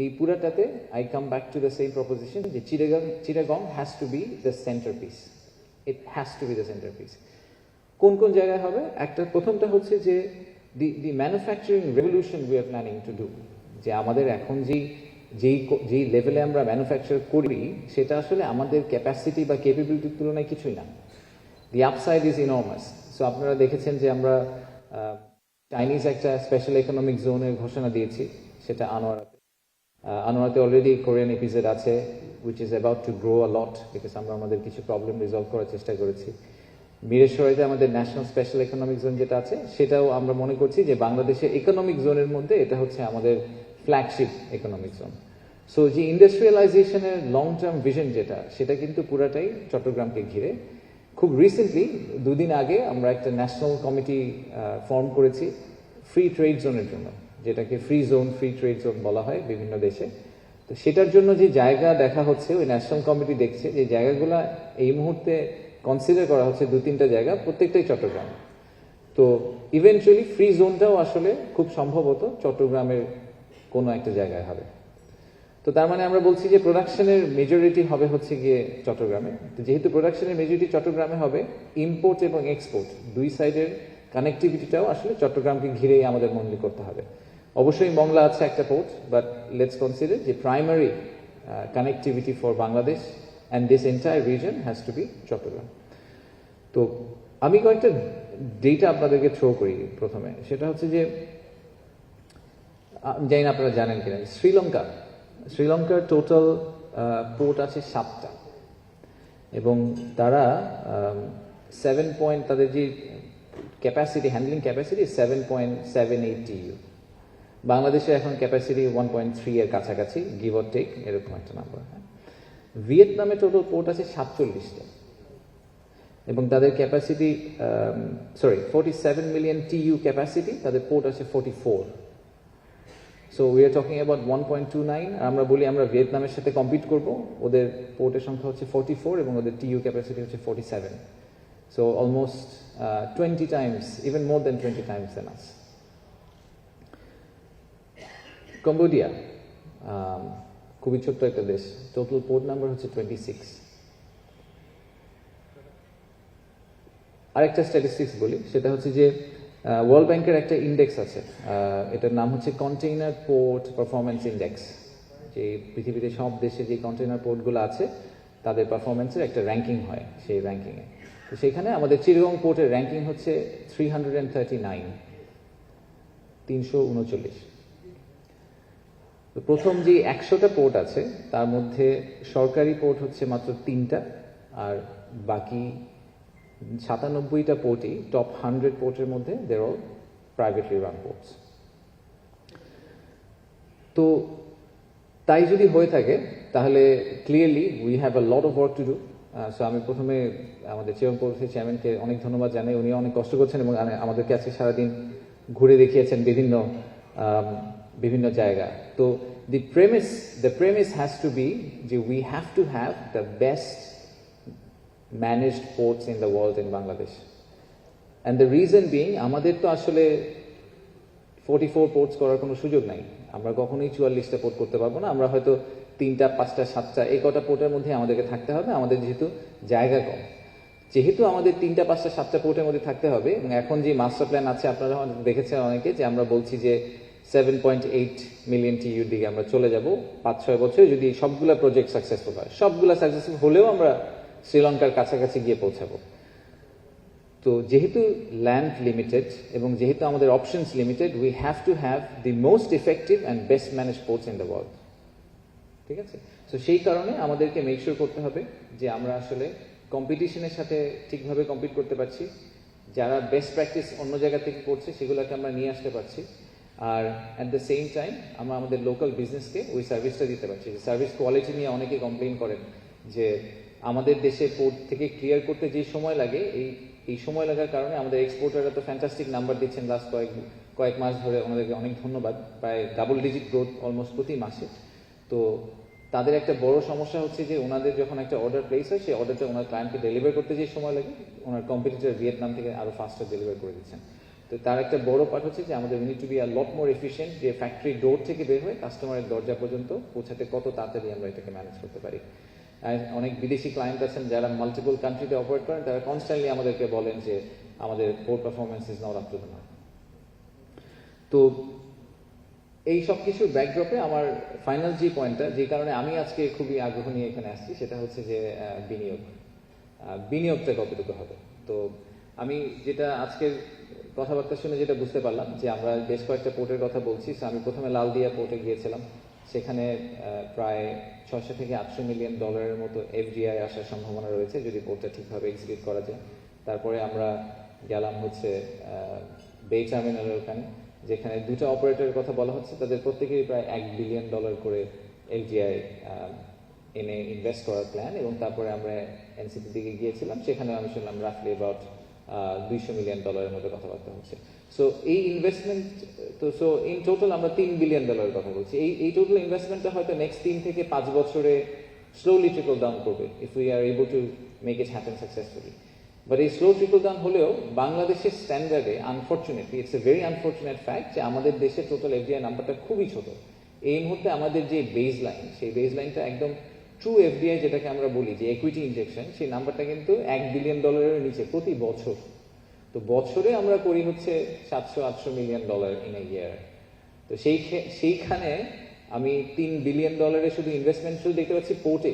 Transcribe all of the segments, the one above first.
এই পুরাটাতে I come back to the same proposition যে Chittagong has to be the centre piece, it has to be the centre piece. কোন কোন জায়গায় হবে? একটা প্রথমটা হচ্ছে যে the manufacturing revolution we are planning to do, যে আমাদের এখন যেই লেভেলে আমরা ম্যানুফ্যাকচার করি সেটা আসলে আমাদের ক্যাপাসিটি বা ক্যাপাবিলিটির তুলনায় কিছুই না। দি আপসাইড ইজ ইনর্মাস। সো আপনারা দেখেছেন যে আমরা চাইনিজ একটা স্পেশাল ইকোনমিক জোনের ঘোষণা দিয়েছি, সেটা আনোয়ারাতে অলরেডি কোরিয়ান এপিসোড আছে, which is about to grow a lot, because আমরা আমাদের কিছু প্রবলেম রিজলভ করার চেষ্টা করেছি। মিরেশ্বরাইতে আমাদের ন্যাশনাল স্পেশাল ইকোনমিক জোন যেটা আছে, সেটাও আমরা মনে করছি যে বাংলাদেশের ইকোনমিক জোনের মধ্যে এটা হচ্ছে আমাদের ফ্ল্যাগশিপ ইকোনমিক জোন। সো যে ইন্ডাস্ট্রিয়ালাইজেশনের লং টার্ম ভিশন যেটা, সেটা কিন্তু পুরাটাই চট্টগ্রামকে ঘিরে। খুব রিসেন্টলি 2 দিন আগে আমরা একটা ন্যাশনাল কমিটি ফর্ম করেছি ফ্রি ট্রেড জোনের জন্য, যেটাকে ফ্রি ট্রেড জোন বলা হয় বিভিন্ন দেশে। তো সেটার জন্য যে জায়গা দেখা হচ্ছে, ওই ন্যাশনাল কমিটি দেখছে যে জায়গাগুলো এই মুহূর্তে কনসিডার করা হচ্ছে 2-3টা জায়গা, প্রত্যেকটাই চট্টগ্রাম। তো ইভেন্চুয়ালি ফ্রি জোনটাও আসলে খুব সম্ভবত চট্টগ্রামের কোনো একটা জায়গায় হবে। তো তার মানে আমরা বলছি যে প্রোডাকশনের মেজরিটি হবে হচ্ছে গিয়ে চট্টগ্রামে। তো যেহেতু প্রোডাকশনের মেজরিটি চট্টগ্রামে হবে, ইম্পোর্ট এবং এক্সপোর্ট দুই সাইডের কানেক্টিভিটিটাও আসলে চট্টগ্রামকে ঘিরেই আমাদের মনে করতে হবে। অবশ্যই মংলা আছে একটা পোর্ট, বাট লেটস কনসিডার যে primary connectivity for Bangladesh and this entire region has to be Chattogram. তো আমি কয়েকটা ডেটা আপনাদেরকে থ্রো করি প্রথমে। সেটা হচ্ছে যে, জানি না আপনারা জানেন কিনা, শ্রীলঙ্কার টোটাল পোর্ট আছে 7টা, এবং তারা তাদের যে ক্যাপাসিটি, হ্যান্ডলিং ক্যাপাসিটি 7.78 TU। বাংলাদেশে এখন ক্যাপাসিটি 1.3 এর কাছাকাছি, গিভ অর টেক, এরকম একটা নাম্বার। ভিয়েতনামে টোটাল পোর্ট আছে 47টা, এবং তাদের ক্যাপাসিটি 47 মিলিয়ন TU ক্যাপাসিটি, তাদের পোর্ট আছে 44। So we are talking about 1.29। আমরা বলি আমরা ভিয়েতনামের সাথে কম্পিট করব, ওদের পোর্টের সংখ্যা হচ্ছে 44 এবং ওদের TU ক্যাপাসিটি হচ্ছে 47। So almost 20 times, even more than 20 times than us. Cambodia খুবই ছোট্ট একটা দেশ, টোটাল পোর্ট নাম্বার হচ্ছে 26। আরেকটা স্ট্যাটিস্টিক্স বলি, সেটা হচ্ছে যে ওয়ার্ল্ড ব্যাংকের একটা ইন্ডেক্স আছে, এটার নাম হচ্ছে কন্টেইনার পোর্ট পারফরমেন্স ইন্ডেক্স, যে পৃথিবীতে সব দেশে যে কন্টেইনার পোর্টগুলো আছে তাদের পারফরমেন্সের একটা র্যাঙ্কিং হয়। সেই র্যাঙ্কিংয়ে তো সেখানে আমাদের চিটাগং পোর্টের র্যাঙ্কিং হচ্ছে 339। তো প্রথম যে 100টা পোর্ট আছে তার মধ্যে সরকারি পোর্ট হচ্ছে মাত্র 3টা, আর বাকি 97টা পোর্টই টপ 100 পোর্টের মধ্যে দেয়ার অল প্রাইভেটলি রান পোর্টস। তো তাই যদি হয়ে থাকে তাহলে clearly we have a lot of work to do. So আমি প্রথমে আমাদের চিটাগং পোর্টের চেয়ারম্যানকে অনেক ধন্যবাদ জানাই, উনি অনেক কষ্ট করছেন এবং আমাদেরকে আজকে সারাদিন ঘুরে দেখিয়েছেন বিভিন্ন জায়গা। তো the premise has to be যে we have to have the best managed ports in the world in Bangladesh, and the reason being আমাদের তো আসলে 44 পোর্টস করার কোনো সুযোগ নাই, আমরা কখনোই 44টা পোর্ট করতে পারবো না। আমরা হয়তো 3টা 5টা 7টা এই কটা পোর্টের মধ্যে আমাদেরকে থাকতে হবে, আমাদের যেহেতু জায়গা কম। যেহেতু আমাদের 3টা 5টা 7টা পোর্টের মধ্যে থাকতে হবে, এবং এখন যে মাস্টার প্ল্যান আছে আপনারা দেখেছেন অনেকে, যে আমরা বলছি যে 7.8 মিলিয়ন TU দিকে আমরা চলে যাব 5-6 বছরে, যদি সবগুলা প্রজেক্ট সাকসেসফুল হয়। সবগুলা সাকসেসফুল হলেও আমরা শ্রীলঙ্কার কাছাকাছি গিয়ে পৌঁছাবো। তো যেহেতু ল্যান্ড লিমিটেড এবং যেহেতু আমাদের options limited, we have to have the most effective and best manage ports in the world. ঠিক আছে? সো সেই কারণে আমাদেরকে মেক শিওর করতে হবে যে আমরা আসলে কম্পিটিশনের সাথে ঠিকভাবে কম্পিট করতে পারছি, যারা বেস্ট প্র্যাকটিস অন্য জায়গা থেকে করছে সেগুলোকে আমরা নিয়ে আসতে পারছি, আর অ্যাট দ্য সেম টাইম আমরা আমাদের লোকাল বিজনেসকে ওই সার্ভিসটা দিতে পারছি। সার্ভিস কোয়ালিটি নিয়ে অনেকে কমপ্লেন করেন যে আমাদের দেশে পোর্ট থেকে ক্লিয়ার করতে যে সময় লাগে, এই সময় লাগার কারণে আমাদের এক্সপোর্টাররা তো ফ্যান্টাস্টিক নাম্বার দিচ্ছেন লাস্ট কয়েক মাস ধরে, ওনাদেরকে অনেক ধন্যবাদ। প্রায় ডাবল ডিজিট গ্রোথ অলমোস্ট প্রতি মাসে। তো তাদের একটা বড় সমস্যা হচ্ছে যে ওনাদের যখন একটা অর্ডার প্লেস হয়, সেই অর্ডারটা ওনার ক্লায়েন্টকে ডেলিভার করতে যে সময় লাগে, ওনার কম্পিটিটর ভিয়েতনাম থেকে আরও ফাস্টার ডেলিভার করে দিচ্ছেন। তো তার একটা বড় পার্ট হচ্ছে যে আমাদের we need to be a lot more efficient, যে ফ্যাক্টরি ডোর থেকে বের হয়ে কাস্টমারের দরজা পর্যন্ত পৌঁছাতে কত তাড়াতাড়ি আমরা এটাকে ম্যানেজ করতে পারি। অনেক বিদেশি ক্লায়েন্ট আছেন যারা মাল্টিপল কান্ট্রিতে অপারেট করেন, তারা কনস্ট্যান্টলি আমাদেরকে বলেন যে আমাদের port performance is not up to the mark. তো এই সব কিছুর ব্যাকড্রপে আমার ফাইনাল যে পয়েন্টটা, যে কারণে আমি আজকে খুবই আগ্রহ নিয়ে এখানে আসছি, সেটা হচ্ছে যে বিনিয়োগটা কতটুকু হবে। তো আমি যেটা আজকের কথাবার্তা শুনে যেটা বুঝতে পারলাম যে আমরা বেশ কয়েকটা পোর্টের কথা বলছি। আমি প্রথমে লালদিয়া পোর্টে গিয়েছিলাম, সেখানে প্রায় 600 থেকে 800 মিলিয়ন ডলারের মতো এফডিআই আসার সম্ভাবনা রয়েছে যদি পোর্টটা ঠিকভাবে এক্সিকিউট করা যায়। তারপরে আমরা গেলাম হচ্ছে বে টার্মিনালের ওখানে, যেখানে দুটো অপারেটরের কথা বলা হচ্ছে, তাদের প্রত্যেকেরই প্রায় $1 বিলিয়ন করে এফডিআই এনে ইনভেস্ট করার প্ল্যান। এবং তারপরে আমরা এনসিপির দিকে গিয়েছিলাম, সেখানে আমি শুনলাম রাফলি অ্যাবাউট $200 মিলিয়ন মতো কথাবার্তা হচ্ছে। সো এই ইনভেস্টমেন্ট, তো সো ইন টোটাল আমরা $3 বিলিয়ন কথা বলছি। এই টোটাল ইনভেস্টমেন্টটা হয়তো নেক্সট 3 থেকে 5 বছরে স্লোলি ট্রিকল ডাউন করবে if we are able to make it happen successfully. But এই স্লো ট্রিকল ডাউন হলেও বাংলাদেশের স্ট্যান্ডার্ডে unfortunately it's a very unfortunate fact যে আমাদের দেশের টোটাল এফডিআই নাম্বারটা খুবই ছোট। এই মুহূর্তে আমাদের যে বেস লাইন, সেই বেস লাইনটা একদম ট্রু এফডিআই যেটাকে আমরা বলি যে ইকুইটি ইনজেকশন, সেই নাম্বারটা কিন্তু $1 বিলিয়ন নিচে প্রতি বছর। তো বছরে আমরা করি হচ্ছে $700-800 মিলিয়ন ইন এ ইয়ার। তো সেইখানে আমি $3 বিলিয়ন শুধু ইনভেস্টমেন্ট শুধু দেখতে পাচ্ছি পোর্টে।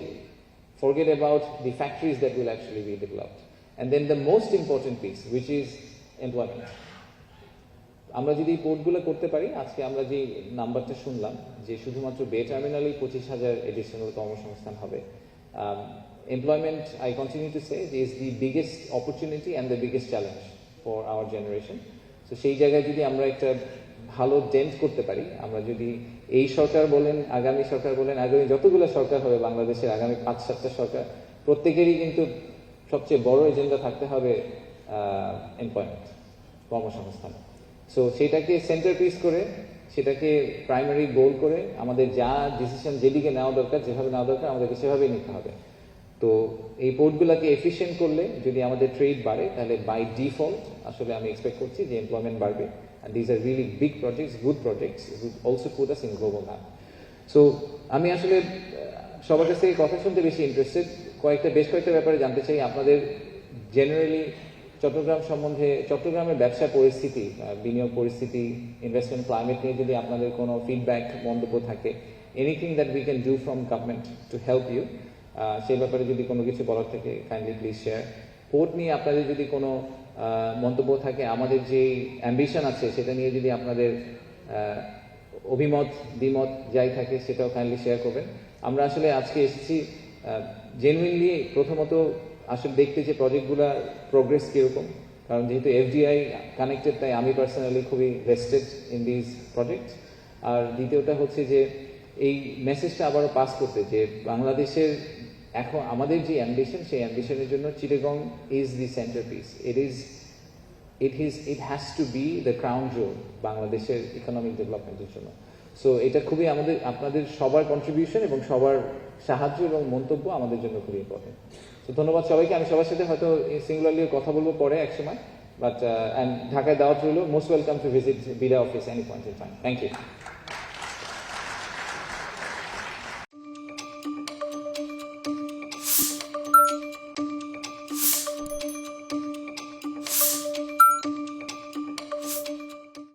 Forget about the factories that will actually be developed. And then the most important piece, which is employment. আমরা যদি পোর্টগুলো করতে পারি, আজকে আমরা যে নাম্বারটা শুনলাম যে শুধুমাত্র বে টার্মিনালেই 25,000 এডিশনাল কর্মসংস্থান হবে। Employment, I continue to say, is the biggest opportunity and the biggest challenge for our generation. So সেই জায়গায় যদি আমরা একটা ভালো ডেন্ট করতে পারি, আমরা যদি এই সরকার বলেন, আগামী সরকার বলেন, আগামী যতগুলো সরকার হবে বাংলাদেশের, আগামী 5-7টা সরকার, প্রত্যেকেরই কিন্তু সবচেয়ে বড় এজেন্ডা থাকতে হবে এমপ্লয়মেন্ট, কর্মসংস্থান। সো সেটাকে সেন্টার পিস করে, সেটাকে প্রাইমারি গোল করে আমাদের যা ডিসিশন যেদিকে নেওয়া দরকার, যেভাবে নেওয়া দরকার আমাদেরকে সেভাবেই নিতে হবে। তো এই পোর্টগুলোকে এফিশিয়েন্ট করলে যদি আমাদের ট্রেড বাড়ে, তাহলে বাই ডিফল্ট আসলে আমি এক্সপেক্ট করছি যে এমপ্লয়মেন্ট বাড়বে। And these are really big projects, good projects, would also put us in global map. So আমি আসলে সবার কাছ থেকে কথা শুনতে বেশি ইন্টারেস্টেড। বেশ কয়েকটা ব্যাপারে জানতে চাই আপনাদের জেনারেলি চট্টগ্রাম সম্বন্ধে, চট্টগ্রামের ব্যবসা পরিস্থিতি, বিনিয়োগ পরিস্থিতি, ইনভেস্টমেন্ট ক্লাইমেট নিয়ে যদি আপনাদের কোনো ফিডব্যাক, মন্তব্য থাকে, anything that we can do from government to help you, সেই ব্যাপারে যদি কোনো কিছু বলার থাকে কাইন্ডলি প্লিজ শেয়ার। পোর্ট নিয়ে আপনাদের যদি কোনো মন্তব্য থাকে, আমাদের যে অ্যাম্বিশন আছে সেটা নিয়ে যদি আপনাদের অভিমত দ্বিমত যাই থাকে সেটাও কাইন্ডলি শেয়ার করবেন। আমরা আসলে আজকে এসেছি জেনুইনলি প্রথমত আসলে দেখতে যে প্রজেক্টগুলো প্রোগ্রেস কীরকম, কারণ যেহেতু এফডিআই কানেক্টেড, তাই আমি পার্সোনালি খুবই ভেস্টেড ইন দিস প্রজেক্ট। আর দ্বিতীয়টা হচ্ছে যে এই মেসেজটা আবারও পাস করতে, যে বাংলাদেশের এখন আমাদের যে অ্যাম্বিশন, সেই অ্যাম্বিশনের জন্য Chittagong is the centre piece. It has to be the crown Jewel বাংলাদেশের ইকোনমিক ডেভেলপমেন্টের জন্য। সো এটা খুবই আপনাদের সবার কন্ট্রিবিউশন এবং সবার সাহায্য এবং মন্তব্য আমাদের জন্য খুবই ইম্পর্টেন্ট। তো ধন্যবাদ সবাইকে। আমি সবার সাথে হয়তো সিঙ্গুলারলি কথা বলবো পরে এক সময়, বাট ঢাকায় দাওয়াত রইল। Most welcome to visit BIDA office any point in time. Thank you.